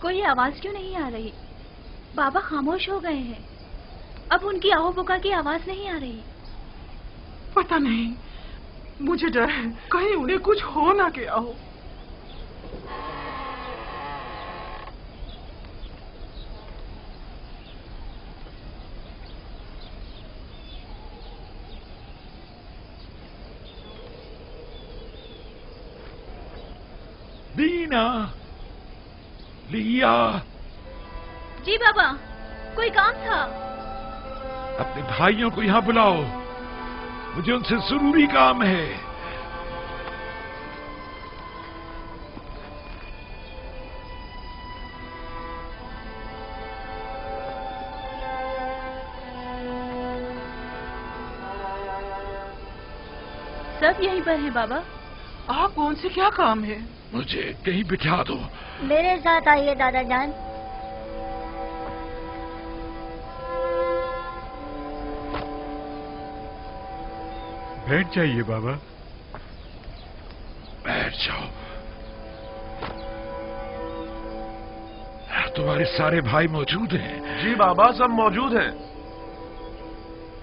کوئی آواز کیوں نہیں آ رہی؟ بابا خاموش ہو گئے ہیں، اب ان کی آہو بکا کی آواز نہیں آ رہی۔ پتہ نہیں، مجھے ڈر ہے کہیں انہیں کچھ ہو نہ گیا ہو۔ بینا، لیا۔ جی بابا، کوئی کام تھا؟ اپنے بھائیوں کو یہاں بلاؤ، مجھے ان سے ضروری کام ہے۔ سب یہیں پر ہیں بابا۔ آپ کون سے کیا کام ہے؟ مجھے کہیں بٹھا دو۔ میرے ساتھ آئیے دادا جان۔ بیٹھ جائیے بابا۔ بیٹھ جاؤ۔ تمہارے سارے بھائی موجود ہیں؟ جی بابا، سب موجود ہیں۔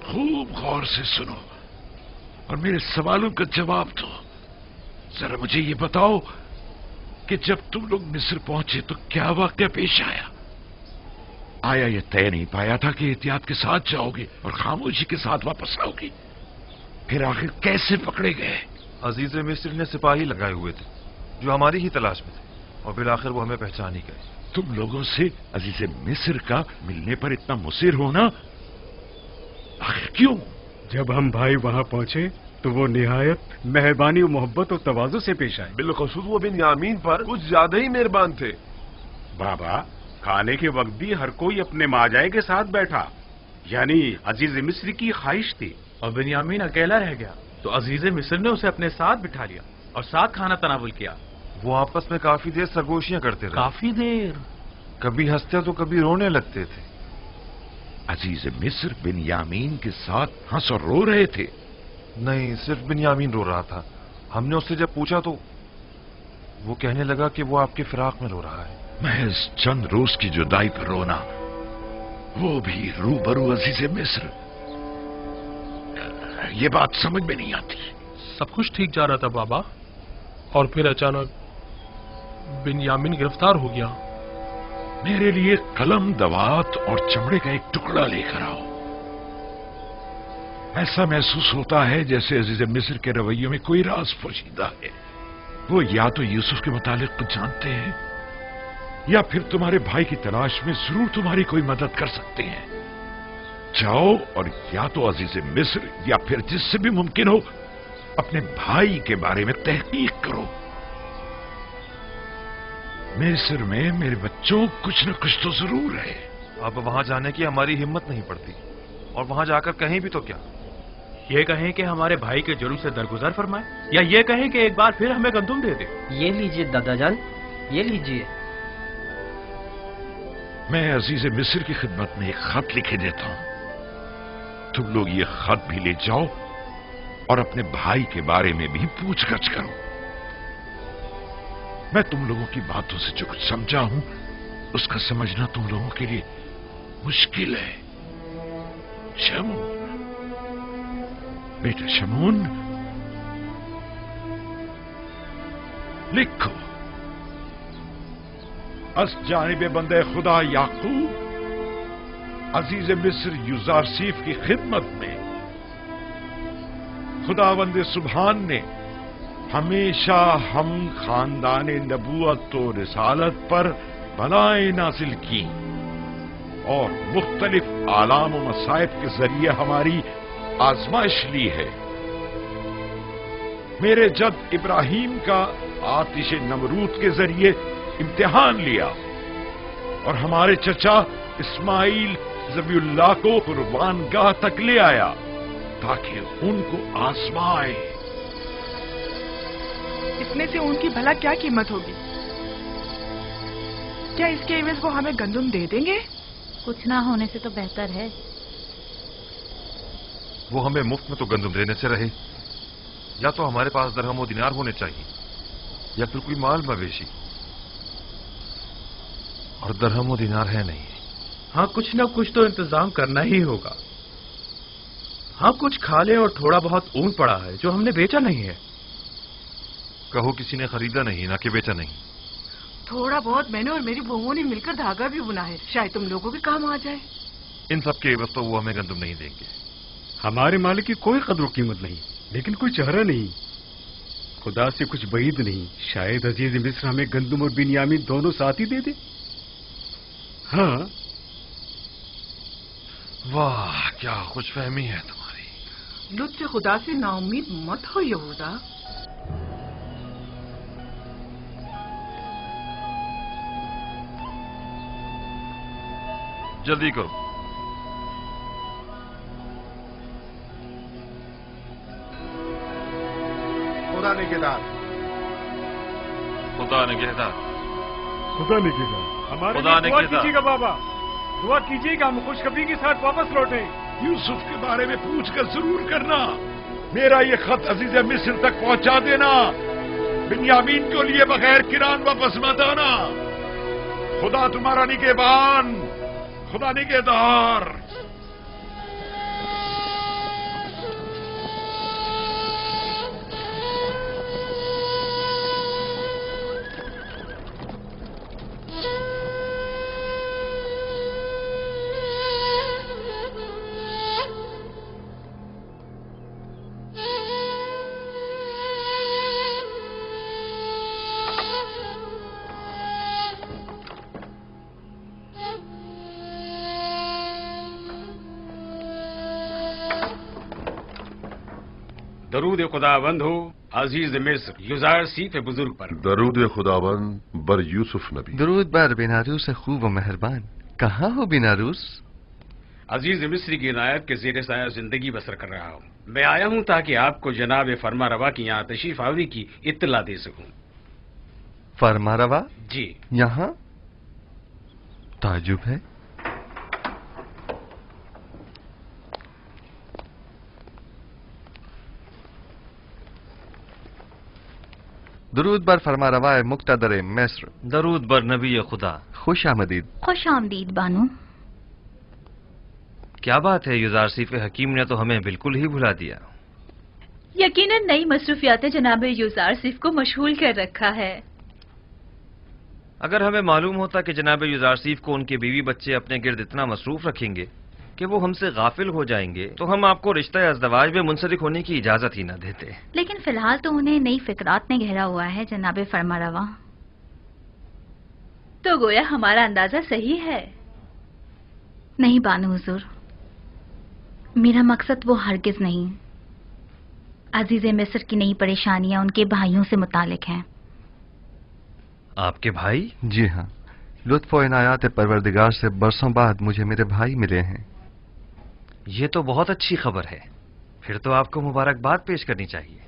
خوب غور سے سنو اور میرے سوالوں کا جواب دو۔ ذرا مجھے یہ بتاؤ کہ جب تم لوگ مصر پہنچے تو کیا واقعہ پیش آیا؟ آیا یہ طے نہیں پایا تھا کہ احتیاط کے ساتھ جاؤ گے اور خاموشی کے ساتھ واپس آؤ گے؟ پھر آخر کیسے پکڑے گئے؟ عزیز مصر نے سپاہی لگائے ہوئے تھے جو ہماری ہی تلاش میں تھے، اور بالآخر وہ ہمیں پہچان ہی گئے۔ تم لوگوں سے عزیز مصر کا ملنے پر اتنا مصر ہونا آخر کیوں؟ جب ہم بھائی وہاں پہنچے تو وہ نہایت مہربانی و محبت اور تواضع سے پیش آئے۔ بالخصوص وہ بنیامین پر کچھ زیادہ ہی مہربان تھے۔ بابا، کھانے کے وقت بھی ہر کوئی اپنے ماجائے کے ساتھ بیٹھا، یعنی عزیز مصر کی خواہش تھی۔ اور بنیامین اکیلا رہ گیا تو عزیز مصر نے اسے اپنے ساتھ بٹھا لیا اور ساتھ کھانا تناول کیا۔ وہ آپس میں کافی دیر سرگوشیاں کرتے رہے، کافی دیر، کبھی ہنستے تو کبھی رونے لگتے تھے۔ عزیز مصر بنیامین کے ساتھ ہنس اور رو رہے تھے؟ نہیں، صرف بنیامین رو رہا تھا۔ ہم نے اس سے جب پوچھا تو وہ کہنے لگا کہ وہ آپ کے فراق میں رو رہا ہے۔ محض چند روز کی جدائی پر رونا، وہ بھی روبرو عزیز مصر، یہ بات سمجھ میں نہیں آتی۔ سب کچھ ٹھیک جا رہا تھا بابا، اور پھر اچانک بنیامین گرفتار ہو گیا۔ میرے لیے قلم، دوات اور چمڑے کا ایک ٹکڑا لے کر آؤ۔ ایسا محسوس ہوتا ہے جیسے عزیز مصر کے رویوں میں کوئی راز پوشیدہ ہے۔ وہ یا تو یوسف کے متعلق کچھ جانتے ہیں یا پھر تمہارے بھائی کی تلاش میں ضرور تمہاری کوئی مدد کر سکتے ہیں۔ جاؤ اور یا تو عزیز مصر یا پھر جس سے بھی ممکن ہو اپنے بھائی کے بارے میں تحقیق کرو۔ مصر میں میرے بچوں کچھ نہ کچھ تو ضرور ہے۔ اب وہاں جانے کی ہماری ہمت نہیں پڑتی، اور وہاں جا کر کہیں بھی تو کیا، یہ کہیں کہ ہمارے بھائی کے جلوس سے درگزر فرمائے، یا یہ کہیں کہ ایک بار پھر ہمیں گندم دے دے۔ یہ لیجئے دادا جان، یہ لیجئے۔ میں عزیز مصر کی خدمت میں ایک خط لکھے دیتا ہوں، تم لوگ یہ خط بھی لے جاؤ اور اپنے بھائی کے بارے میں بھی پوچھ گچھ کرو۔ میں تم لوگوں کی باتوں سے جو کچھ سمجھا ہوں اس کا سمجھنا تم لوگوں کے لیے مشکل ہے۔ شمون، بیٹا شمون، لکھو، از جانب بندے خدا یعقوب عزیز مصر یوزارسیف کی خدمت میں خداوند سبحان نے ہمیشہ ہم خاندان نبوت و رسالت پر بلائیں نازل کی اور مختلف آلام و مصائب کے ذریعے ہماری آزمائش لی ہے۔ میرے جد ابراہیم کا آتش نمرود کے ذریعے امتحان لیا اور ہمارے چچا اسماعیل ذبیح اللہ کو قربان گاہ تک لے آیا تاکہ ان کو آزمائے۔ اس میں سے ان کی بھلا کیا قیمت ہوگی؟ کیا اس کے عوض وہ ہمیں گندم دے دیں گے؟ کچھ نہ ہونے سے تو بہتر ہے۔ وہ ہمیں مفت میں تو گندم دینے سے رہے، یا تو ہمارے پاس درہم و دینار ہونے چاہیے یا پھر کوئی مال مویشی۔ और दरहम व दिनार है नहीं। हाँ, कुछ ना कुछ तो इंतजाम करना ही होगा। हाँ, कुछ खा ले और थोड़ा बहुत ऊन पड़ा है जो हमने बेचा नहीं है। कहो किसी ने खरीदा नहीं, ना कि बेचा नहीं। थोड़ा बहुत मैंने और मेरी बहुओं ने मिलकर धागा भी बुना है, शायद तुम लोगों के काम आ जाए। इन सब के एवज तो वो हमें गंदम नहीं देंगे। हमारे मालिक की कोई कदर कीमत नहीं, लेकिन कोई चेहरा नहीं, खुदा से कुछ बईद नहीं। शायद अजीज मिस्र हमें गंदम और बिन्यामीन दोनों साथ ही दे दे। हाँ। वाह, क्या खुशफहमी है तुम्हारी। लुत्फ खुदा से नाउम्मीद मत हो यहूदा। जल्दी करो। खुदा निगहदार, खुदा निगहदार, खुदा निगहदार, हमारे लिए दुआ कीजिएगा बाबा, दुआ कीजिएगा हम खुशखबरी के साथ वापस लौटे। यूसुफ के बारे में पूछकर जरूर करना। मेरा ये खत अजीज मिस्र तक पहुंचा देना। बिन्यामीन को लिए बगैर किरान वापस मत आना। खुदा तुम्हारा निगहबान, खुदा निगहदार। दरूद खुदाबंद हो अजीज मिस्र युजार सीफ बुजुर्ग पर। दरूद खुदाबंद बर यूसुफ नबी। दरूद बर बिनारूस खूब व मेहरबान। कहाँ हो बिनारूस? अजीज मिस्री की इनायत के ज़ेर साया जिंदगी बसर कर रहा हूँ। मैं आया हूँ ताकि आपको जनाब फरमा रवा की यहाँ तशरीफ आवरी की इत्तला दे सकूँ। फरमा रवा? जी। यहाँ ताजुब है। दरूद बर फरमा रवाए मुक्तदर मिस्र। दरूद बर नबी खुदा। खुश आमदीद। खुश आमदीद बानो। क्या बात है, युजारसीफ हकीम ने तो हमें बिल्कुल ही भुला दिया। यकीनन नई मसरूफियात जनाब युजारसीफ को मशगूल कर रखा है। अगर हमें मालूम होता कि जनाब युजारसीफ को उनके बीवी बच्चे अपने गिर्द इतना मसरूफ रखेंगे कि वो हमसे गाफिल हो जाएंगे तो हम आपको रिश्ता अज़दवाज में मुंसलिक होने की इजाजत ही न देते। लेकिन फिलहाल तो उन्हें नई फिक्रात ने घेरा हुआ है जनाब फरमारवा। तो गोया हमारा अंदाजा सही है। नहीं बानो हुजूर, मेरा मकसद वो हरगिज नहीं। अजीज मिस्र की नई परेशानियां उनके भाइयों से मुतालिक हैं। आपके भाई? जी हाँ, लुत्फ व इनायात परवरदिगार से बरसों बाद मुझे मेरे भाई मिले हैं। ये तो बहुत अच्छी खबर है। फिर तो आपको मुबारकबाद पेश करनी चाहिए।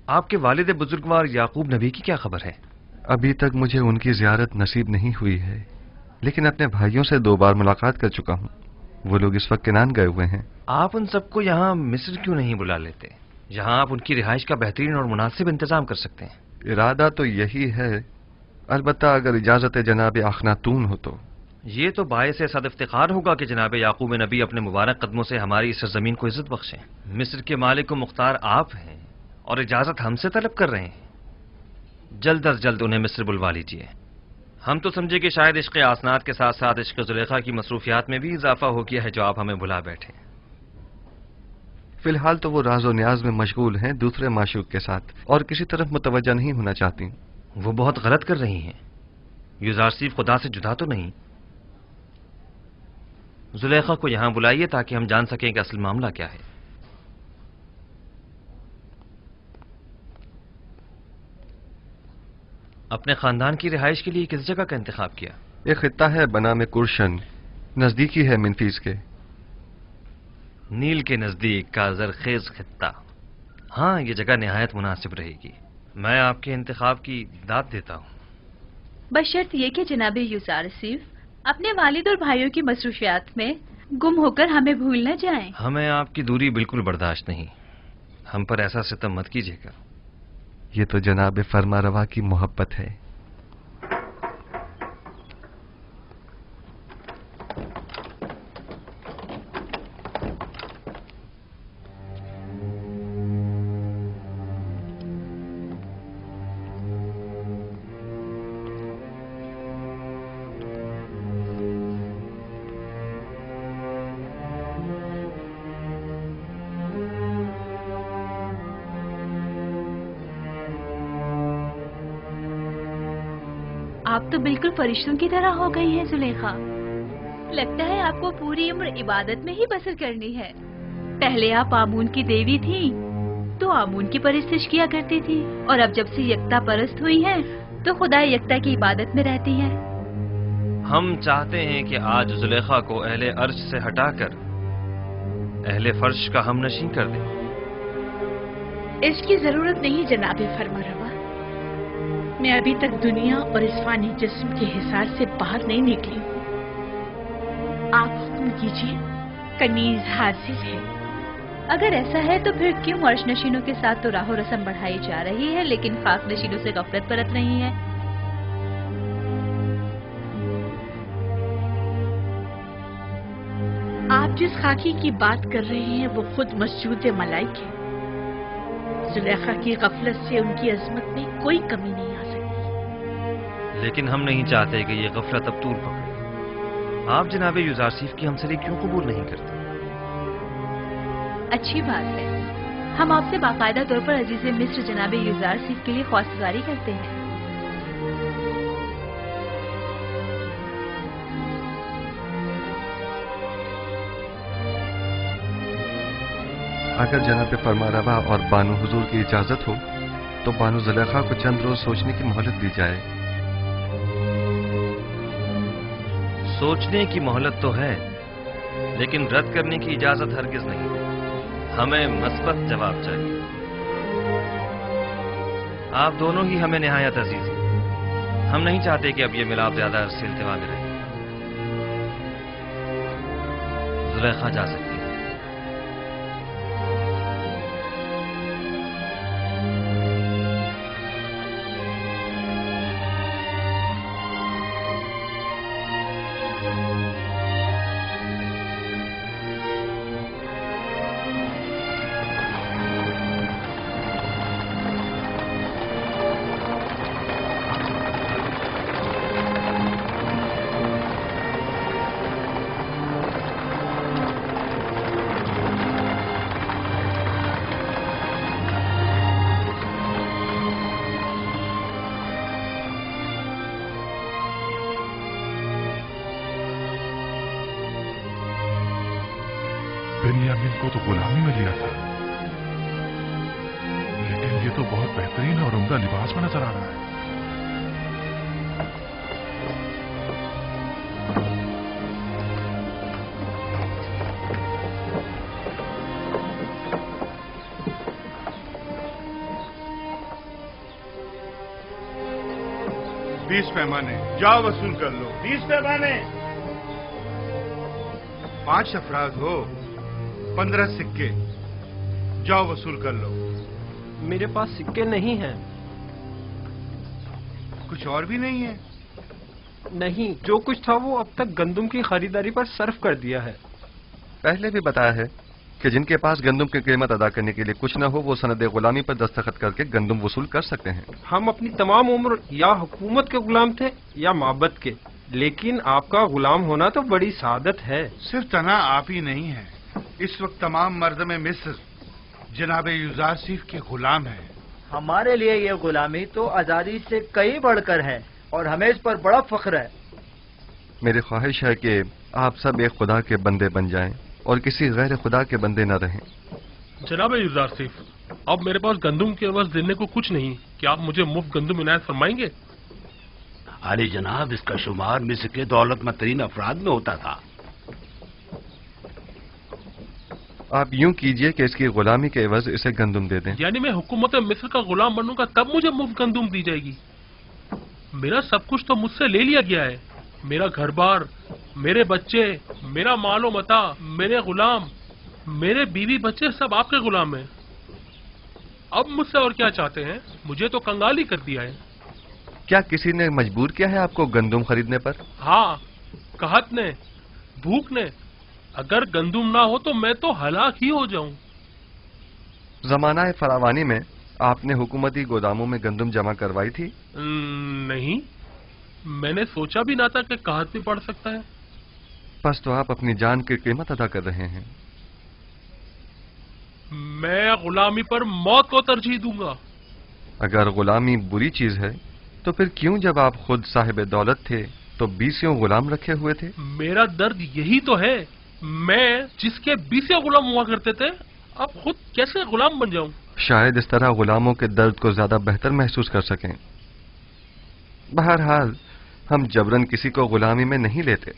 आपके वालिद बुजुर्गवार याकूब नबी की क्या खबर है? अभी तक मुझे उनकी जियारत नसीब नहीं हुई है, लेकिन अपने भाइयों से 2 बार मुलाकात कर चुका हूँ। वो लोग इस वक्त किनान गए हुए हैं। आप उन सबको यहाँ मिस्र क्यों नहीं बुला लेते? यहाँ आप उनकी रिहाइश का बेहतरीन और मुनासिब इंतजाम कर सकते हैं। इरादा तो यही है, अलबत्ता अगर इजाजत जनाब अखनातून हो तो। ये तो बायस सद इफ्तिखार होगा कि जनाब याकूब नबी अपने मुबारक कदमों से हमारी इस सरजमीन को इज्जत बख्शें। मिस्र के मालिक व मुख्तार आप हैं और इजाजत हमसे तलब कर रहे हैं। जल्द अज जल्द उन्हें मिस्र बुलवा लीजिए। हम तो समझे कि शायद इश्क़ आसनात के साथ साथ इश्क़ ज़ुलेखा की मसरूफियात में भी इजाफा हो गया है जो आप हमें भुला बैठे। फिलहाल तो वो राज और न्याज में मशगूल हैं दूसरे माशूक के साथ, और किसी तरफ मुतवज्जा नहीं होना चाहती। वो बहुत गलत कर रही हैं। युजारसीफ खुदा से जुदा तो नहीं। जुलेखा को यहां बुलाइए ताकि हम जान सकें कि असल मामला क्या है। अपने खानदान की रिहाइश के लिए किस जगह का इंतखाब किया? एक खित्ता है बनाम कुरशन, नजदीकी है मिनफीस के। नील के नजदीक का जरखेज खित्ता। हाँ, ये जगह निहायत मुनासिब रहेगी। मैं आपके इंतखाब की दाद देता हूँ, बशर्त ये कि जनाब युजारसीफ अपने वालिद और भाइयों की मसरूफियात में गुम होकर हमें भूल न जाएं। हमें आपकी दूरी बिल्कुल बर्दाश्त नहीं। हम पर ऐसा सितम मत कीजिएगा। ये तो जनाब फरमा रवा की मोहब्बत है। आप तो बिल्कुल फरिश्तों की तरह हो गई हैं जुलेखा। लगता है आपको पूरी उम्र इबादत में ही बसर करनी है। पहले आप आमून की देवी थी तो आमून की परस्तिश किया करती थी, और अब जब से यकता परस्त हुई हैं तो खुदा यकता की इबादत में रहती हैं। हम चाहते हैं कि आज जुलेखा को अहले अर्श से हटाकर अहले फर्श का हमनशीं कर दें। इसकी जरूरत नहीं जनाबे फरमारवा। मैं अभी तक दुनिया और इस फानी जिस्म के हिसार से बाहर नहीं निकली। आप हुक्म कीजिए, कनीज हाजिर है। अगर ऐसा है तो फिर क्यों अर्श नशीनों के साथ तो राहो रस्म बढ़ाई जा रही है, लेकिन खाक नशीनों से गफलत बरत रही है? आप जिस खाकी की बात कर रहे हैं वो खुद मस्जूद मलाइक है। जुलेखा की गफलत से उनकी अजमत में कोई कमी नहीं आ सकती। लेकिन हम नहीं चाहते कि ये गफलत अब तूल पकड़े। आप जनाबे युजारसीफ की हमसरी क्यों कबूल नहीं करते? अच्छी बात है। हम आपसे बाकायदा तौर पर अजीज मिस्र जनाबे युजारसीफ के लिए ख्वास्तगारी करते हैं। अगर जनाब फरमारवा और बानो हुजूर की इजाजत हो तो बानो जुलेखा को चंद रोज सोचने की मोहलत दी जाए। सोचने की मोहलत तो है, लेकिन रद्द करने की इजाजत हरगिज नहीं। हमें मस्बत जवाब चाहिए। आप दोनों ही हमें निहायत अजीज हैं। हम नहीं चाहते कि अब ये मिलाप ज्यादा अरसे इल्तिवा में रहे। जुलेखा जा सकती है। बिन्यामीन को तो गुलामी में लिया था, लेकिन ये तो बहुत बेहतरीन और उम्दा लिबास में नजर आ रहा है। बीस पैमाने जाओ वसूल कर लो। 20 पैमाने। 5 अफराद हो, 15 सिक्के, जाओ वसूल कर लो। मेरे पास सिक्के नहीं हैं। कुछ और भी नहीं है? नहीं, जो कुछ था वो अब तक गंदुम की खरीदारी पर सर्फ कर दिया है। पहले भी बताया है कि जिनके पास गंदुम की कीमत अदा करने के लिए कुछ न हो वो सनद गुलामी पर दस्तखत करके गंदुम वसूल कर सकते हैं। हम अपनी तमाम उम्र या हुकूमत के गुलाम थे या माबद के, लेकिन आपका गुलाम होना तो बड़ी सादत है। सिर्फ तना आप ही नहीं है, इस वक्त तमाम मर्द में मिस्र जनाब युजारसीफ के गुलाम है। हमारे लिए ये गुलामी तो आजादी से कई बढ़कर है और हमें इस पर बड़ा फख्र है। मेरी ख्वाहिश है कि आप सब एक खुदा के बंदे बन जाएं और किसी गैर खुदा के बंदे न रहें। जनाब युजारसीफ, अब मेरे पास गंदुम के एवज देने को कुछ नहीं। क्या आप मुझे मुफ्त गंदुम इनायत फरमाएंगे? आली जनाब, इसका शुमार मिस्र के दौलतमंद तरीन अफराद में होता था। आप यूं कीजिए कि इसकी गुलामी के एवज इसे गंदुम दे दें। यानी मैं हुकूमत मिस्र का गुलाम बनूंगा तब मुझे मुफ्त गंदुम दी जाएगी? मेरा सब कुछ तो मुझसे ले लिया गया है। मेरा घर बार, मेरे बच्चे, मेरा मालो मता, मेरे गुलाम, मेरे बीवी बच्चे सब आपके गुलाम हैं। अब मुझसे और क्या चाहते हैं? मुझे तो कंगाल ही कर दिया है। क्या किसी ने मजबूर किया है आपको गंदुम खरीदने पर? हाँ, कहत ने, भूख ने। अगर गंदुम ना हो तो मैं तो हलाक ही हो जाऊं। जमाना फरावानी में आपने हुकूमती गोदामों में गंदुम जमा करवाई थी? नहीं, मैंने सोचा भी ना था कि कहत भी पड़ सकता है। बस तो आप अपनी जान की कीमत अदा कर रहे हैं। मैं गुलामी पर मौत को तरजीह दूंगा। अगर गुलामी बुरी चीज है तो फिर क्यों जब आप खुद साहिब दौलत थे तो 20 गुलाम रखे हुए थे? मेरा दर्द यही तो है, मैं जिसके 20 गुलाम हुआ करते थे अब खुद कैसे गुलाम बन जाऊं? शायद इस तरह गुलामों के दर्द को ज्यादा बेहतर महसूस कर सकें। बहरहाल हम जबरन किसी को गुलामी में नहीं लेते।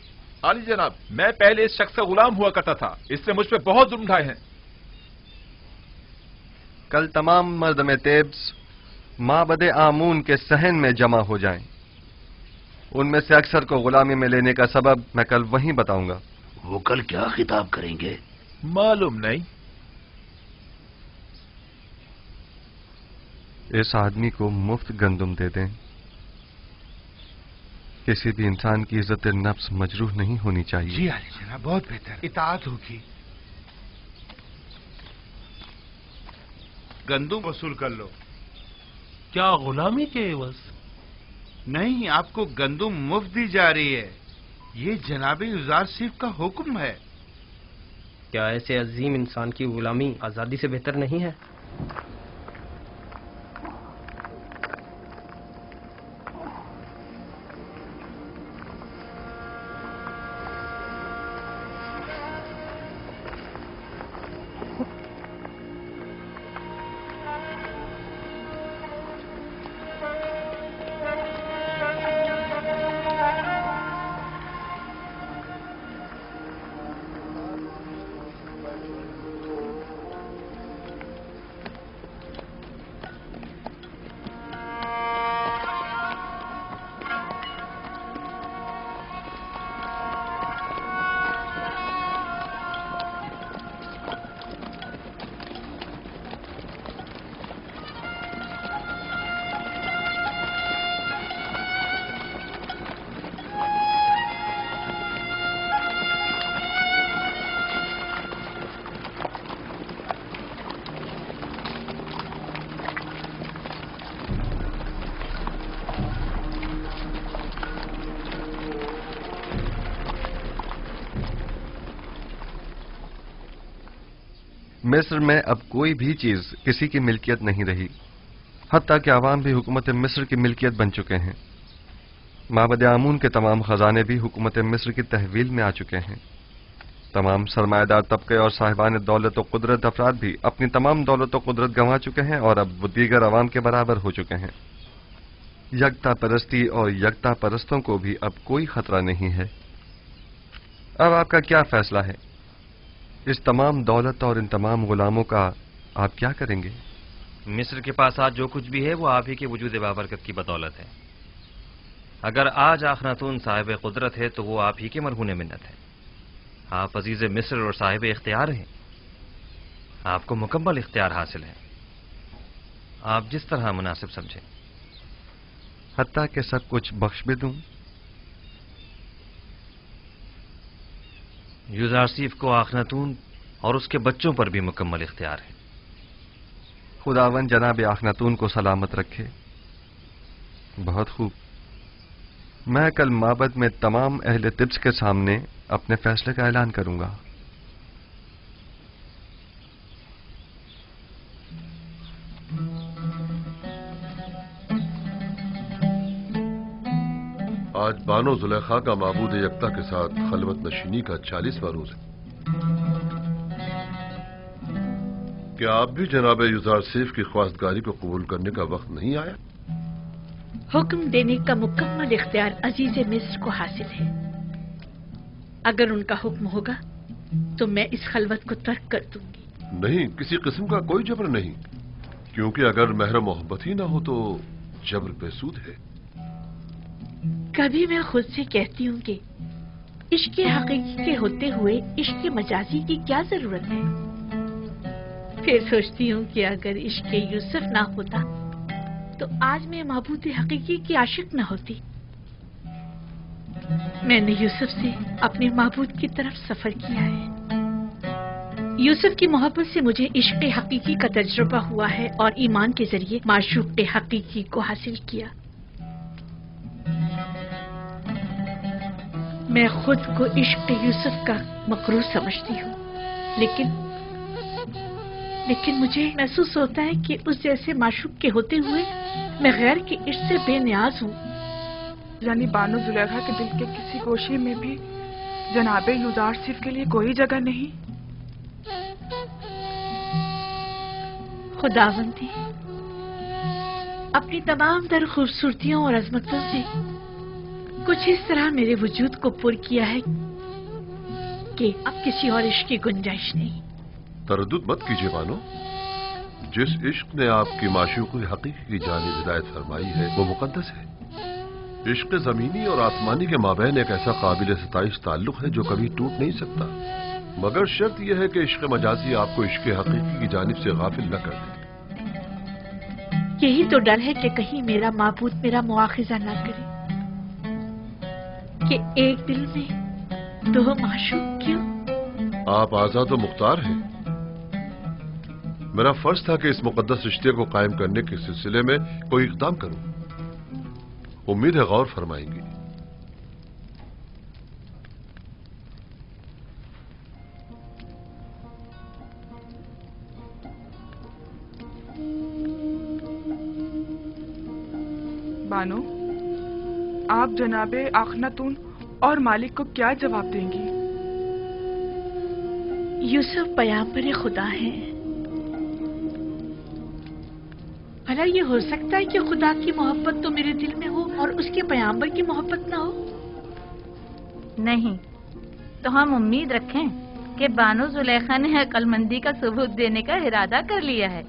आली जनाब, मैं पहले इस शख्स का गुलाम हुआ करता था, इसने मुझ पे बहुत जुल्म ढाए हैं। कल तमाम मर्द में तेब्स माबदे आमून के सहन में जमा हो जाएं। उनमें से अक्सर को गुलामी में लेने का सबब मैं कल वहीं बताऊंगा। वो कल क्या खिताब करेंगे? मालूम नहीं। इस आदमी को मुफ्त गंदुम दे दें। किसी भी इंसान की इज्जत नफ्स मजरूह नहीं होनी चाहिए। जी आली जनाब, बहुत बेहतर, इताअत होगी। गंदुम वसूल कर लो। क्या गुलामी के एवज? नहीं, आपको गंदुम मुफ्त दी जा रही है। ये जनाब युजार सिर्फ का हुक्म है। क्या ऐसे अजीम इंसान की गुलामी आजादी से बेहतर नहीं है? मिस्र में अब कोई भी चीज किसी की मिल्कियत नहीं रही, हत्ता कि आवाम भी हुकूमत मिस्र की मिल्कियत बन चुके हैं। माबद आमून के तमाम खजाने भी हुकूमत मिस्र की तहवील में आ चुके हैं। तमाम सरमायादार तबके और साहिबान दौलत व कुदरत अफराद भी अपनी तमाम दौलत व कुदरत गंवा चुके हैं और अब वो दीगर अवाम के बराबर हो चुके हैं। यकता परस्ती और यकता परस्तों को भी अब कोई खतरा नहीं है। अब आपका क्या फैसला है? इस तमाम दौलत और इन तमाम गुलामों का आप क्या करेंगे? मिस्र के पास आज जो कुछ भी है वो आप ही के वजूद बाबरकत की बदौलत है। अगर आज आखनातून साहिब कुदरत है तो वो आप ही के मरहून मिन्नत है। आप अजीज मिस्र और साहिब इख्तियार हैं। आपको मुकम्मल इख्तियार हासिल है, आप जिस तरह मुनासिब समझें। हत्ता के सब कुछ बख्श भी दूं। यूजारसीफ को आखनातून और उसके बच्चों पर भी मुकम्मल इख्तियार है। खुदावन जनाब आखनातून को सलामत रखे। बहुत खूब। मैं कल माबद में तमाम अहले तिब्स के सामने अपने फैसले का ऐलान करूंगा। आज बानो जुलेखा का माबूद यकता के साथ खलवत नशीनी का 40वां रोज है। क्या आप भी जनाब युजार सेफ की ख्वास्तगारी को कबूल करने का वक्त नहीं आया? हुक्म देने का मुकम्मल इख्तियार अजीज मिस्र को हासिल है। अगर उनका हुक्म होगा तो मैं इस खलवत को तर्क कर दूंगी। नहीं, किसी किस्म का कोई जबर नहीं, क्योंकि अगर महर मोहब्बत ही ना हो तो जबर बेसूद है। कभी मैं खुद से कहती हूँ कि इश्क हकीकी के होते हुए इश्क मजाजी की क्या जरूरत है। फिर सोचती हूँ कि अगर इश्क यूसुफ ना होता तो आज मैं महबूद हकीकी की आशिक न होती। मैंने यूसुफ से अपने महबूद की तरफ सफर किया है। यूसुफ की मोहब्बत से मुझे इश्क हकीकी का तजुर्बा हुआ है और ईमान के जरिए माशूक हकीकी को हासिल किया। मैं खुद को इश्क यूसुफ का मकरूर समझती हूँ, लेकिन लेकिन मुझे महसूस होता है कि उस जैसे माशूक के होते हुए मैं गैर के इश्क से बेनियाज हूँ। यानी बानो जुलेखा के दिल के किसी गोशे में भी जनाबे युजारसिफ के लिए कोई जगह नहीं। खुदावंदी अपनी तमाम तर खूबसूरतियों और अजमतों से कुछ इस तरह मेरे वजूद को पुर किया है कि अब किसी और इश्क की गुंजाइश नहीं। तरद्दुद मत कीजिए बानो, जिस इश्क ने आपकी माशूक़ हकीकी की जानिब हिदायत फरमाई है वो मुकद्दस है। इश्क ज़मीनी और आसमानी के माबैन एक ऐसा काबिल सताइश ताल्लुक है जो कभी टूट नहीं सकता, मगर शर्त यह है कि इश्क मजाजी आपको इश्क हकीकी की जानिब से गाफिल न कर दे। यही तो डर है कि कहीं मेरा माबूद मेरा मुआखिजा न करे कि एक दिल में दो माशूक क्यों। आप आजाद और मुख्तार हैं। मेरा फर्ज था कि इस मुकद्दस रिश्ते को कायम करने के सिलसिले में कोई इक़दाम करूं। उम्मीद है गौर फरमाएंगी। बानो, आप जनाबे आखनातून और मालिक को क्या जवाब देंगी? यूसुफ पैगंबर खुदा हैं। भला ये हो सकता है कि खुदा की मोहब्बत तो मेरे दिल में हो और उसके पैगंबर की मोहब्बत ना हो? नहीं, तो हम उम्मीद रखें कि बानो जुलेखा ने अक्लमंदी का सबूत देने का इरादा कर लिया है।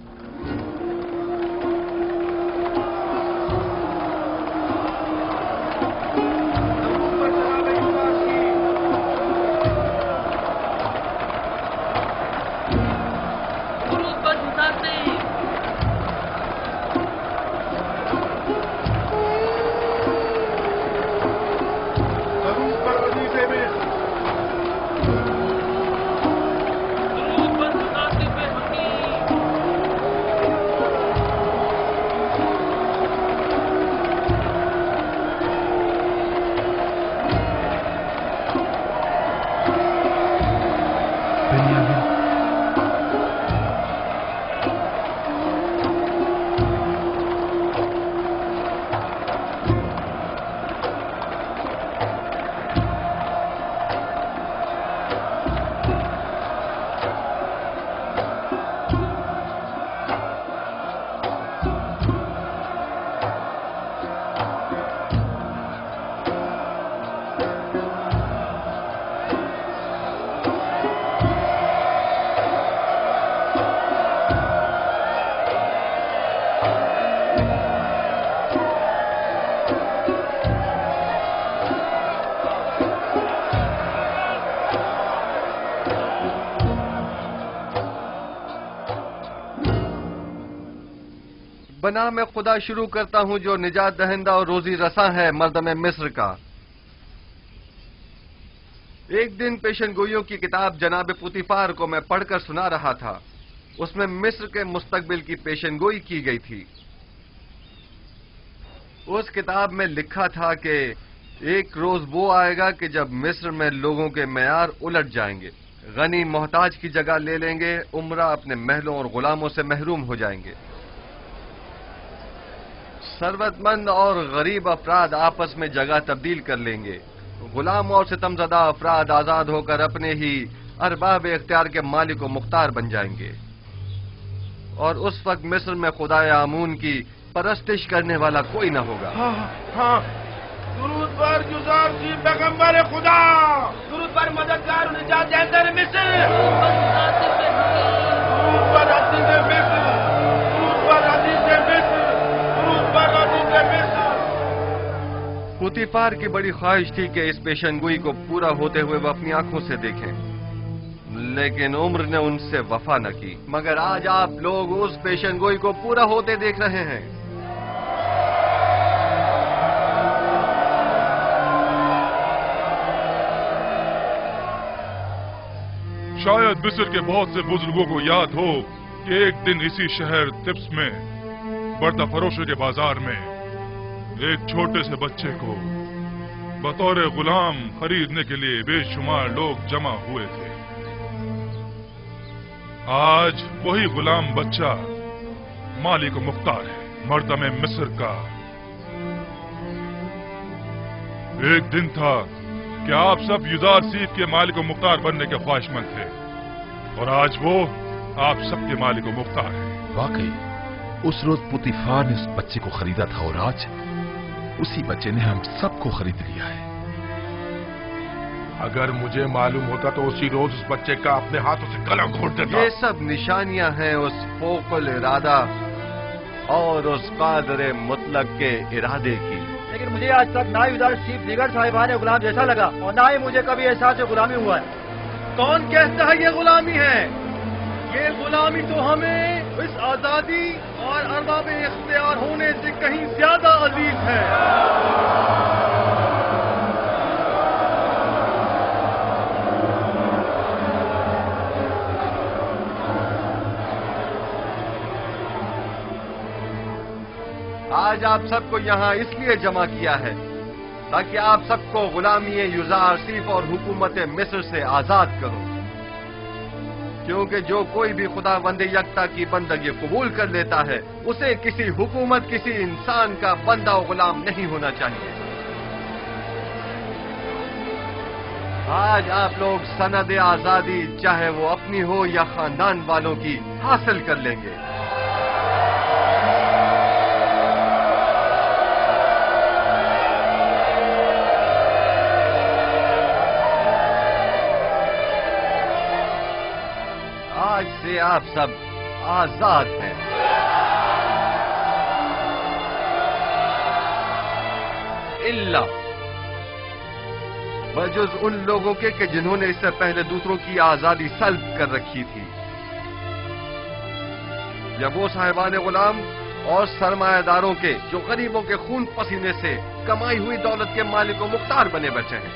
बना मैं खुदा शुरू करता हूं जो निजात दहिंदा और रोजी रसा है मर्दम मिस्र का। एक दिन पेशनगोइयों की किताब जनाब पुतीफार को मैं पढ़कर सुना रहा था। उसमें मिस्र के मुस्तकबिल की पेशनगोई की गई थी। उस किताब में लिखा था कि एक रोज वो आएगा कि जब मिस्र में लोगों के मयार उलट जाएंगे, गनी मोहताज की जगह ले लेंगे, उमरा अपने महलों और गुलामों से महरूम हो जाएंगे, सरवतमंद और गरीब अफराद आपस में जगह तब्दील कर लेंगे, गुलाम और सितमज़दा अफराद आजाद होकर अपने ही अरबाब इख्तियार के मालिक व मुख्तार बन जाएंगे। और उस वक्त मिस्र में खुदाए आमून की परस्तिश करने वाला कोई न होगा। हाँ, दुरूद पर जुज़ार की पैगंबर खुदा, दुरूद पर मददगार निजात दहिंदा मिस्र, दुरूद पर अज़ीज़ मिस्र, दुरूद पर अज़ीज़ मिस्र, दुरूद पर अज़ीज़ मिस्र। पुतीफार की बड़ी ख्वाहिश थी कि इस पेशनगोई को पूरा होते हुए वो अपनी आंखों से देखें, लेकिन उम्र ने उनसे वफा न की। मगर आज आप लोग उस पेशनगोई को पूरा होते देख रहे हैं। शायद मिस्र के बहुत से बुजुर्गों को याद हो कि एक दिन इसी शहर तिब्स में बर्ता फरोशों के बाजार में एक छोटे से बच्चे को बतौर गुलाम खरीदने के लिए बेशुमार लोग जमा हुए थे। आज वही गुलाम बच्चा मालिक मुख्तार है, मर्दम मिस्र का। एक दिन था कि आप सब युदार सीफ के मालिक मुख्तार बनने के ख्वाहिशमंद थे, और आज वो आप सबके मालिक मुख्तार है। वाकई उस रोज पुतीफार ने उस बच्चे को खरीदा था, और आज उसी बच्चे ने हम सबको खरीद लिया है। अगर मुझे मालूम होता तो उसी रोज उस बच्चे का अपने हाथों से गला घोट देता। ये सब निशानियां हैं उस फोकुल इरादा और उस कादरे मुतलक के इरादे की। लेकिन मुझे आज तक ना युदार सीफ दीगर साहिबान गुलाम जैसा लगा, और ना ही मुझे कभी एहसास गुलामी हुआ है। कौन कहता है ये गुलामी है? ये गुलामी तो हमें इस आजादी और अरबाब इख्तियार होने से कहीं ज्यादा अजीज है। आज आप सबको यहाँ इसलिए जमा किया है ताकि आप सबको गुलामी युजार सीफ और हुकूमत मिस्र से आजाद करो, क्योंकि जो कोई भी खुदावंद यकता की बंदगी कबूल कर लेता है उसे किसी हुकूमत, किसी इंसान का बंदा और गुलाम नहीं होना चाहिए। आज आप लोग सनद आजादी, चाहे वो अपनी हो या खानदान वालों की, हासिल कर लेंगे। आज से आप सब आजाद हैं। इल्ला बजुज उन लोगों के जिन्होंने इससे पहले दूसरों की आजादी सल्ब कर रखी थी, या वो साहिबान गुलाम और सरमायादारों के जो गरीबों के खून पसीने से कमाई हुई दौलत के मालिक मुख्तार बने बचे हैं।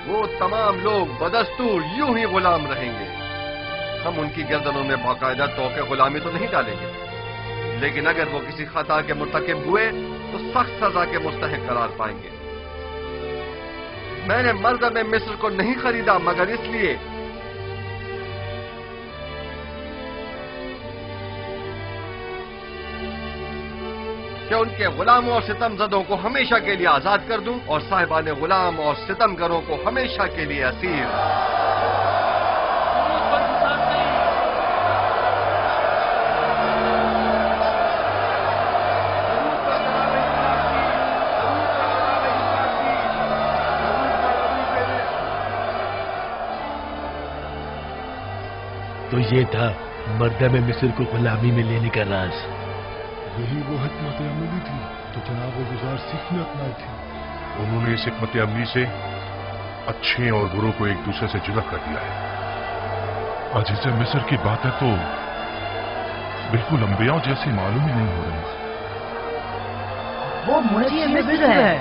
वो तमाम लोग बदस्तूर यूं ही गुलाम रहेंगे। हम उनकी गर्दनों में बाकायदा तौके गुलामी तो नहीं डालेंगे, लेकिन अगर वो किसी खता के मुर्तकिब हुए तो सख्त सजा के मुस्तहिक करार पाएंगे। मैंने मर्दम मिस्र को नहीं खरीदा मगर इसलिए कि उनके गुलामों और सितमजदों को हमेशा के लिए आजाद कर दूं और साहिबान गुलाम और सितमगरों को हमेशा के लिए असीर। तो ये था मर्दम मिस्र को गुलामी में लेने का राज। यही वो हिकमत अमली थी जो जनाब गुजार सीफ ने अपनाई थी। उन्होंने इस हिकमत अमली से अच्छे और बुरों को एक दूसरे से जुदा कर दिया है। अजीज मिस्र की बातें तो बिल्कुल अंबियाओं जैसी मालूम ही नहीं हो रही। वो मुझे मिस्र है।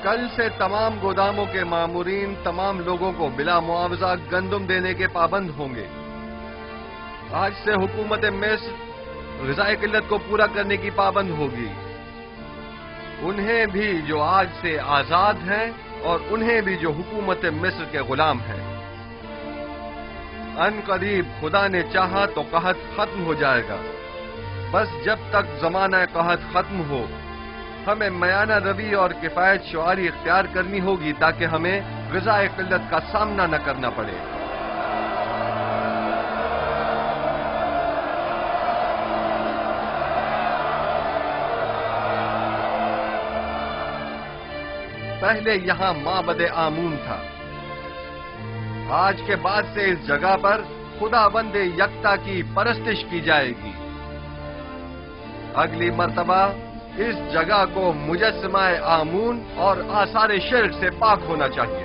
कल से तमाम गोदामों के मामूरीन तमाम लोगों को बिला मुआवजा गंदुम देने के पाबंद होंगे। आज से हुकूमत मिस्र ग़िज़ाई किल्लत को पूरा करने की पाबंद होगी। उन्हें भी जो आज से आजाद हैं और उन्हें भी जो हुकूमत मिस्र के गुलाम हैं। अन करीब खुदा ने चाहा तो कहत खत्म हो जाएगा। बस जब तक ज़माना कहत खत्म हो हमें मयाना रवि और किफायत शुआरी इख्तियार करनी होगी ताकि हमें ग़िज़ाई किल्लत का सामना न करना पड़े। पहले यहां माबद आमून था। आज के बाद से इस जगह पर खुदाबंद यकता की परस्तिश की जाएगी। अगली मर्तबा इस जगह को मुजस्समाए आमून और आसार शिर्क से पाक होना चाहिए।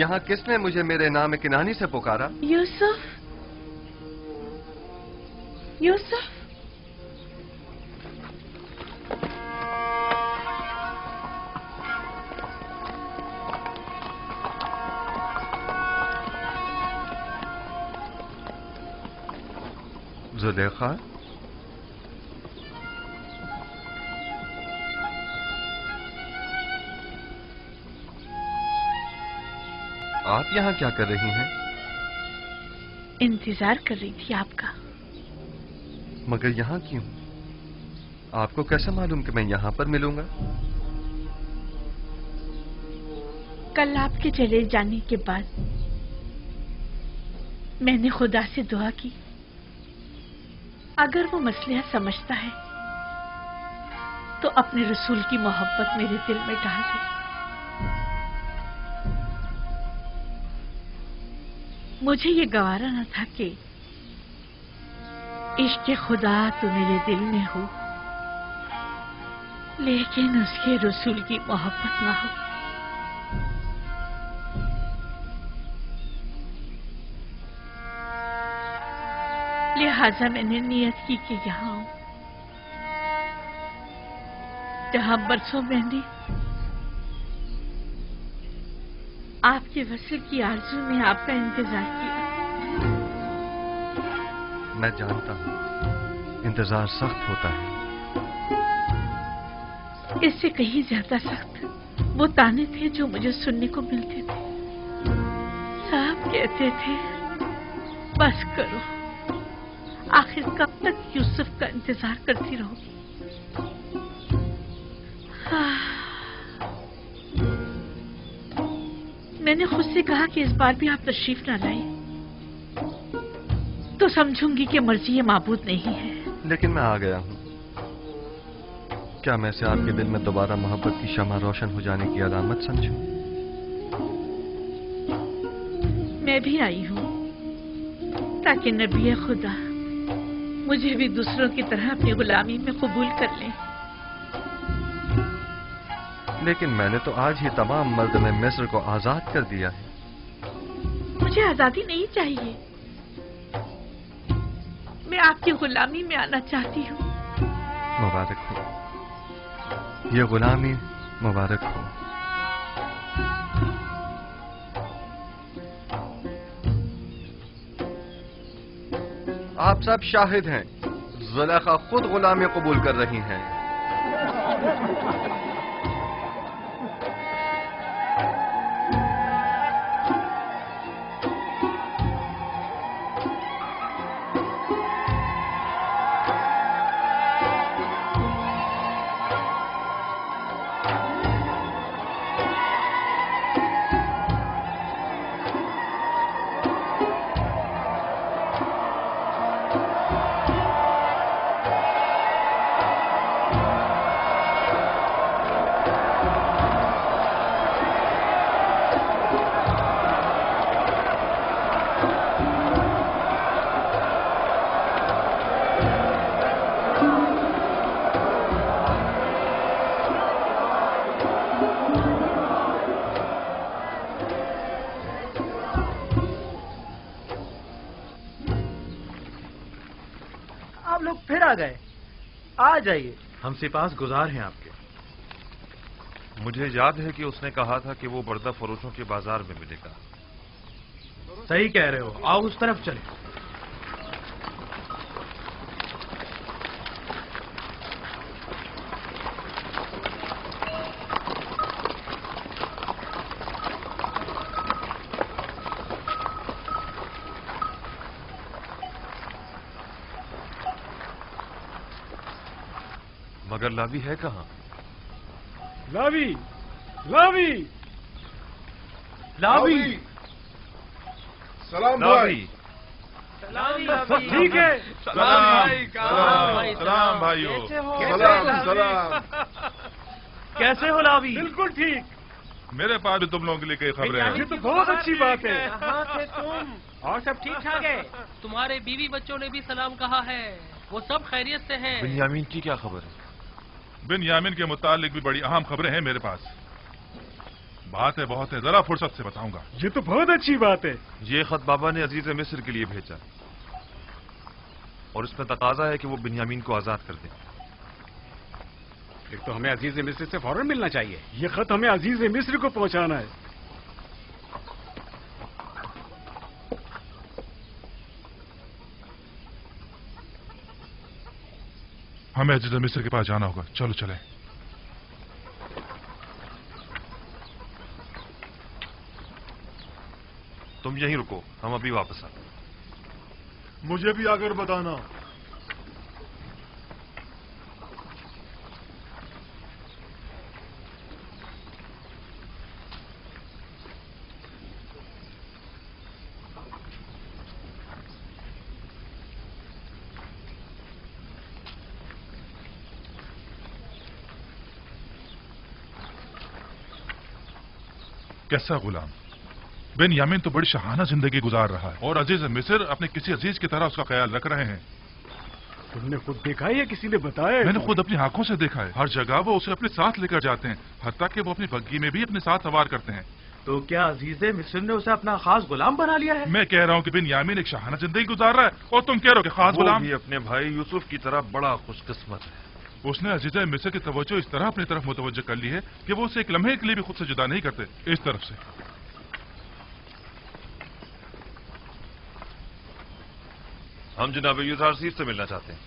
यहाँ किसने मुझे मेरे नाम किनानी से पुकारा? यूसुफ, यूसुफ। जुलेखा, आप यहाँ क्या कर रही हैं? इंतजार कर रही थी आपका। मगर यहाँ क्यों? आपको कैसे मालूम कि मैं यहाँ पर मिलूंगा? कल आपके चले जाने के बाद मैंने खुदा से दुआ की, अगर वो मसला समझता है तो अपने रसूल की मोहब्बत मेरे दिल में डाल दे। मुझे ये गवारा न था कि इश्क़ खुदा तो मेरे दिल में हो, लेकिन उसके रसूल की मोहब्बत ना हो। लिहाजा मैंने नियत की कि यहाँ आऊं, जहां बरसों मैंने आपके वसल की आरज़ू में आपका इंतजार किया। मैं जानता हूँ इंतजार सख्त होता है। इससे कहीं ज्यादा सख्त वो ताने थे जो मुझे सुनने को मिलते थे। साहब कहते थे, बस करो, आखिर कब तक यूसुफ का इंतजार करती रहोगी? मैंने खुद से कहा कि इस बार भी आप तशरीफ ना लाए तो समझूंगी कि मर्जी ये माबूद नहीं है। लेकिन मैं आ गया हूँ। क्या मैं से आपके दिल में दोबारा मोहब्बत की शमा रोशन हो जाने की अलामत समझूं? मैं भी आई हूँ ताकि नबी खुदा मुझे भी दूसरों की तरह अपनी गुलामी में कबूल कर लें। लेकिन मैंने तो आज ही तमाम मर्द में मिस्र को आजाद कर दिया है। मुझे आजादी नहीं चाहिए, मैं आपकी गुलामी में आना चाहती हूँ। मुबारक हो, ये गुलामी मुबारक हो। आप सब शाहिद हैं, जुलेखा खुद गुलामी कबूल कर रही हैं। आ जाइए। हम सिपास गुजार हैं आपके। मुझे याद है कि उसने कहा था कि वो बर्दा फरोशों के बाजार में मिलेगा। सही कह रहे हो, आओ उस तरफ चलें। मगर लावी है कहाँ? लावी, लावी, लावी, सलाम भाई। सब ठीक है? सलाम भाइयों। सलाम। कैसे हो लावी? बिल्कुल ठीक। मेरे पास भी तुम लोगों के लिए कई खबरें हैं। ये तो बहुत अच्छी बात है। कहाँ थे तुम? और सब ठीक ठाक है? तुम्हारे बीवी बच्चों ने भी सलाम कहा है, वो सब खैरियत से हैं। बिन्यामीन की क्या खबर है? बिन्यामीन के मुतालिक भी बड़ी अहम खबरें हैं मेरे पास। बात है बहुत है, जरा फुर्सत से बताऊंगा। ये तो बहुत अच्छी बात है। ये खत बाबा ने अजीज मिस्र के लिए भेजा और इसमें तकाजा है कि वो बिन्यामीन को आजाद कर दें। फिर तो हमें अजीज मिस्र से फौरन मिलना चाहिए। ये खत हमें अजीज मिस्र को पहुंचाना है। हमें अजीज मिस्र के पास जाना होगा, चलो चले। तुम यहीं रुको, हम अभी वापस आते। मुझे भी आकर बताना। कैसा गुलाम? बिन्यामीन तो बड़ी शहाना जिंदगी गुजार रहा है और अजीज मिस्र अपने किसी अजीज की तरह उसका ख्याल रख रहे हैं। तुमने खुद देखा है या किसी ने बताया है? मैंने खुद अपनी आंखों से देखा है। हर जगह वो उसे अपने साथ लेकर जाते हैं, हत्ता कि वो अपनी बग्गी में भी अपने साथ सवार करते हैं। तो क्या अजीज मिस्र ने उसे अपना खास गुलाम बना लिया है? मैं कह रहा हूँ कि बिन्यामीन एक शहाना जिंदगी गुजार रहा है और तुम कह रहे हो कि खास गुलाम। भी अपने भाई यूसुफ की तरह बड़ा खुशकिस्मत है। उसने अजीज मिस्र की तवज्जो इस तरह अपनी तरफ मुतवज्जो कर ली है कि वो उसे एक लम्हे के लिए भी खुद से जुदा नहीं करते। इस तरफ से हम जनाब यूसुफ से मिलना चाहते हैं।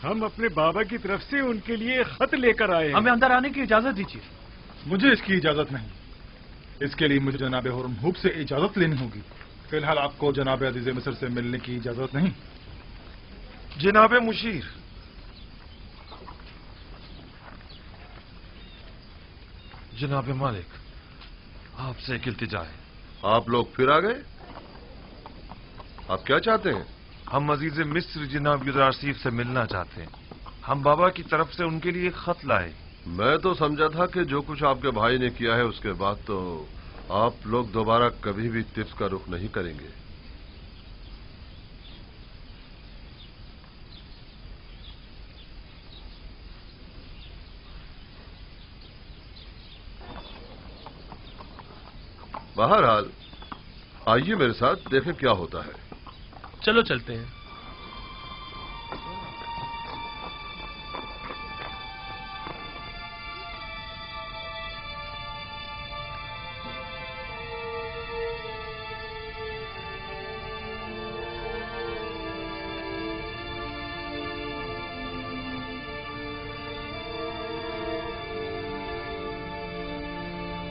हम अपने बाबा की तरफ से उनके लिए खत लेकर आए हैं। हमें अंदर आने की इजाजत दीजिए। मुझे इसकी इजाजत नहीं। इसके लिए मुझे जनाब हुरमुब से इजाजत लेनी होगी। फिलहाल आपको जनाब अजीज मिस्र से मिलने की इजाजत नहीं। जनाब मुशीर, जनाब मालिक, आपसे एक इल्तिजा है। आप लोग फिर आ गए? आप क्या चाहते हैं? हम अजीज मिस्र जनाब यूसुफ से मिलना चाहते हैं। हम बाबा की तरफ से उनके लिए खत लाए। मैं तो समझा था कि जो कुछ आपके भाई ने किया है उसके बाद तो आप लोग दोबारा कभी भी तिफ्स का रुख नहीं करेंगे। बहरहाल आइए मेरे साथ, देखें क्या होता है। चलो चलते हैं।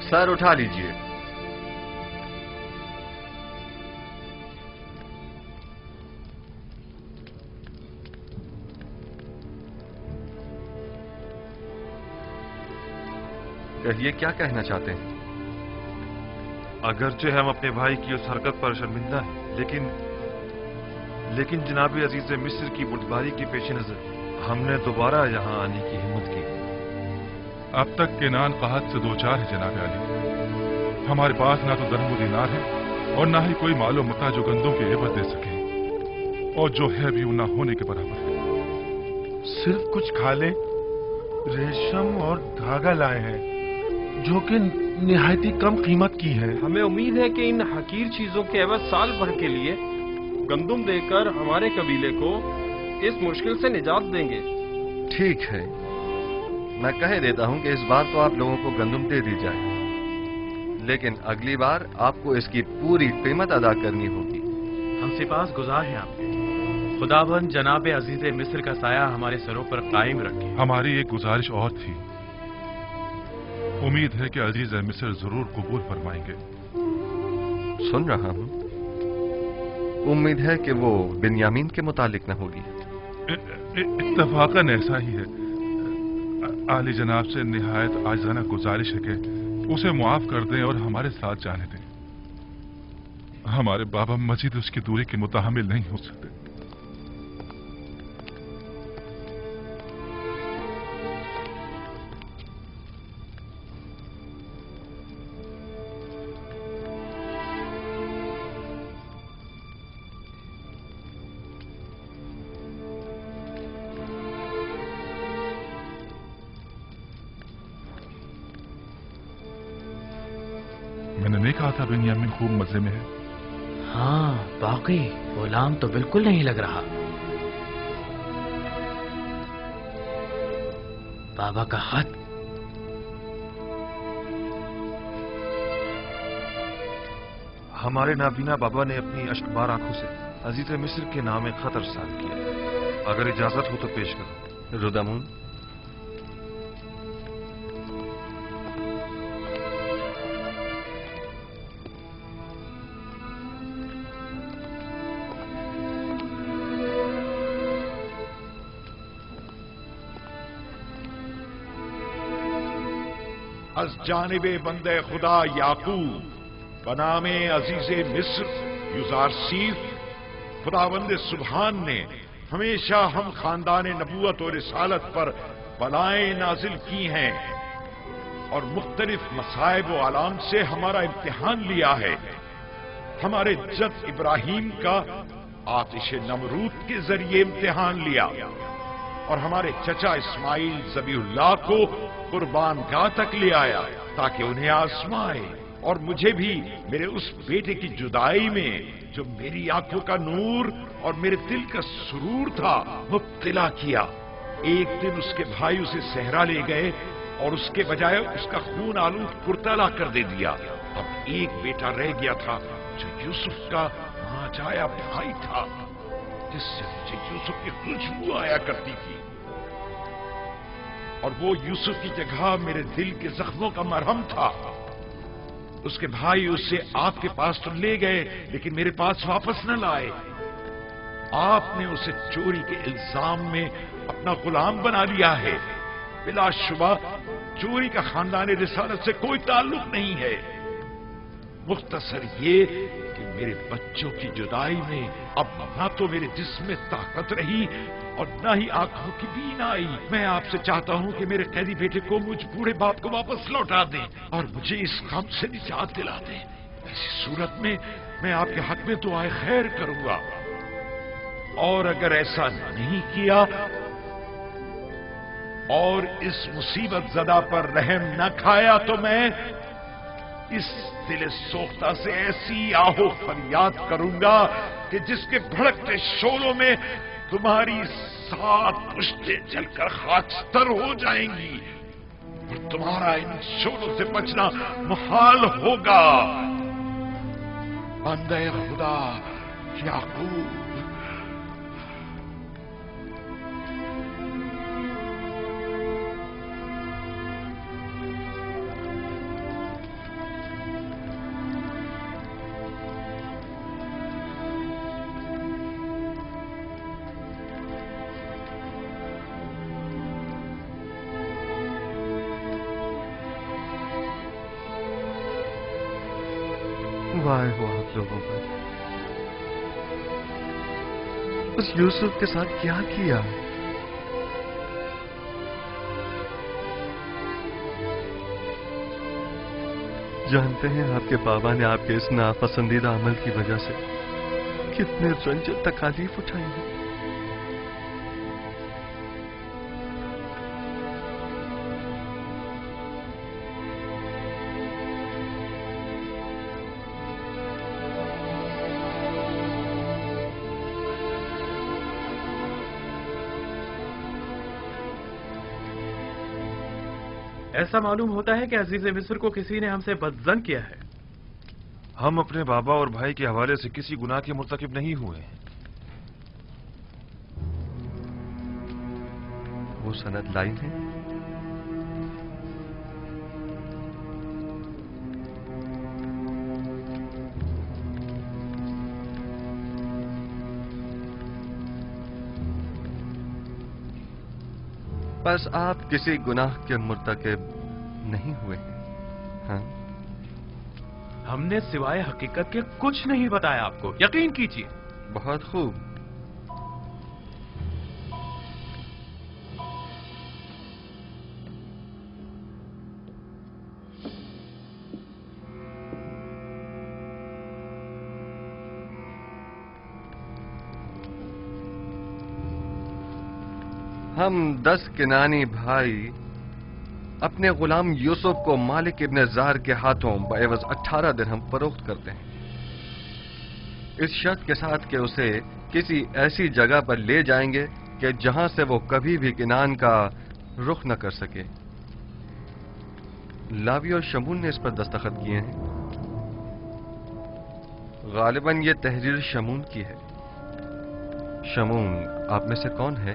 सर उठा लीजिए। कहिए, क्या कहना चाहते हैं? अगरचे हम अपने भाई की उस हरकत पर शर्मिंदा हैं, लेकिन जनाब अजीज मिस्र की बुर्दबारी के पेश नजर हमने दोबारा यहाँ आने की हिम्मत की। अब तक केनान कहत से दो चार है जनाब अली। हमारे पास ना तो दरहम दीनार है और ना ही कोई मालो मता जो गंदों के एवज दे सके, और जो है भी ना होने के बराबर है। सिर्फ कुछ खाले, रेशम और धागा लाए हैं जो कि निहायती कम कीमत की है। हमें उम्मीद है कि इन हकीर चीजों के एवज साल भर के लिए गंदुम देकर हमारे कबीले को इस मुश्किल से निजात देंगे। ठीक है, मैं कह देता हूं कि इस बार तो आप लोगों को गंदुम दे दी जाए, लेकिन अगली बार आपको इसकी पूरी कीमत अदा करनी होगी। हम सिपास गुजार हैं आपके। खुदाबंद जनाब अजीज मिस्र का साया हमारे सरों पर कायम रखे। हमारी एक गुजारिश और थी। उम्मीद है कि अजीज मिस्र जरूर कबूल फरमाएंगे। सुन रहा हूं। उम्मीद है कि वो बिन्यामीन के मुतालिक न होगी। इत्तफाकन ऐसा ही है। आली जनाब से निहायत आजाना गुजारिश है कि उसे मुआफ कर दें और हमारे साथ जाने दें। हमारे बाबा मजीद उसकी दूरी के मुताहमिल नहीं हो सकते। था बिन्यामीन खूब मजे में है। हाँ बाकी गुलाम तो बिल्कुल नहीं लग रहा। बाबा का खत। हमारे नाबीना बाबा ने अपनी अश्कबार आंखों से अजीज मिस्र के नाम एक खत अरसाल किया। अगर इजाजत हो तो पेश करो। रुदामून, अज जानिबे बंदे खुदा याकूब बनामे अजीजे मिस्र युजारसीफ, खुदावंद सुबहान ने हमेशा हम खानदान नबूवत और रिसालत पर बलाएं नाजिल की हैं और मुख्तलिफ मसाइब व आलाम से हमारा इम्तिहान लिया है। हमारे जद इब्राहिम का आतिश नमरूद के जरिए इम्तिहान लिया और हमारे चचा इस्माइल ज़बीहुल्लाह को कुर्बान गाह तक ले आया ताकि उन्हें आजमाए, और मुझे भी मेरे उस बेटे की जुदाई में जो मेरी आंखों का नूर और मेरे दिल का सुरूर था मुब्तला किया। एक दिन उसके भाई उसे सहरा ले गए और उसके बजाय उसका खून आलूद कुर्तला कर दे दिया। अब एक बेटा रह गया था जो यूसुफ का मांझाया भाई था, जिससे मुझे यूसुफ की खुशबू आया करती थी, और वो यूसुफ की जगह मेरे दिल के जख्मों का मरहम था। उसके भाई उसे आपके पास तो ले गए लेकिन मेरे पास वापस न लाए। आपने उसे चोरी के इल्जाम में अपना गुलाम बना लिया है। बिलाशुबा चोरी का खानदान रिसालत से कोई ताल्लुक नहीं है। मुख्तसर ये कि मेरे बच्चों की जुदाई में अब न तो मेरे जिस्म में ताकत रही और न ही आंखों की बीनाई। मैं आपसे चाहता हूं कि मेरे कैदी बेटे को मुझ बूढ़े बाप को वापस लौटा दें और मुझे इस गम से निजात दिला दें। ऐसी सूरत में मैं आपके हक में दुआए खैर करूंगा, और अगर ऐसा नहीं किया और इस मुसीबत ज़दा पर रहम न खाया तो मैं इस दिल सोख्ता से ऐसी आहो फरियाद करूंगा कि जिसके भड़कते शोलों में तुम्हारी 7 पुश्तें जलकर खाकस्तर हो जाएंगी और तुम्हारा इन शोलों से बचना मुहाल होगा। बंदे खुदा याकूब। वाह हो आप लोगों पर, उस यूसुफ के साथ क्या किया। जानते हैं आपके बाबा ने आपके इस नापसंदीदा अमल की वजह से कितने रंज और तकालीफ उठाई है। ऐसा मालूम होता है कि अजीज मिस्र को किसी ने हमसे बदजन किया है। हम अपने बाबा और भाई के हवाले से किसी गुनाह के मुर्तकिब नहीं हुए। वो सनद लाई है? बस आप किसी गुनाह के मुर्तकिब नहीं हुए हैं। हाँ? हमने सिवाय हकीकत के कुछ नहीं बताया आपको, यकीन कीजिए। बहुत खूब। हम 10 किनानी भाई اپنے غلام یوسف کو مالک ابن زہر کے ہاتھوں بعوض 18 درہم فروخت کرتے ہیں، اس شرط کے ساتھ کہ اسے کسی ایسی جگہ پر لے جائیں گے کہ جہاں سے وہ کبھی بھی کنعان کا رخ نہ کر سکے۔ لاوی اور شمون نے اس پر دستخط کیے ہیں۔ غالباً یہ تحریر شمون کی ہے۔ شمون آپ میں سے کون ہے؟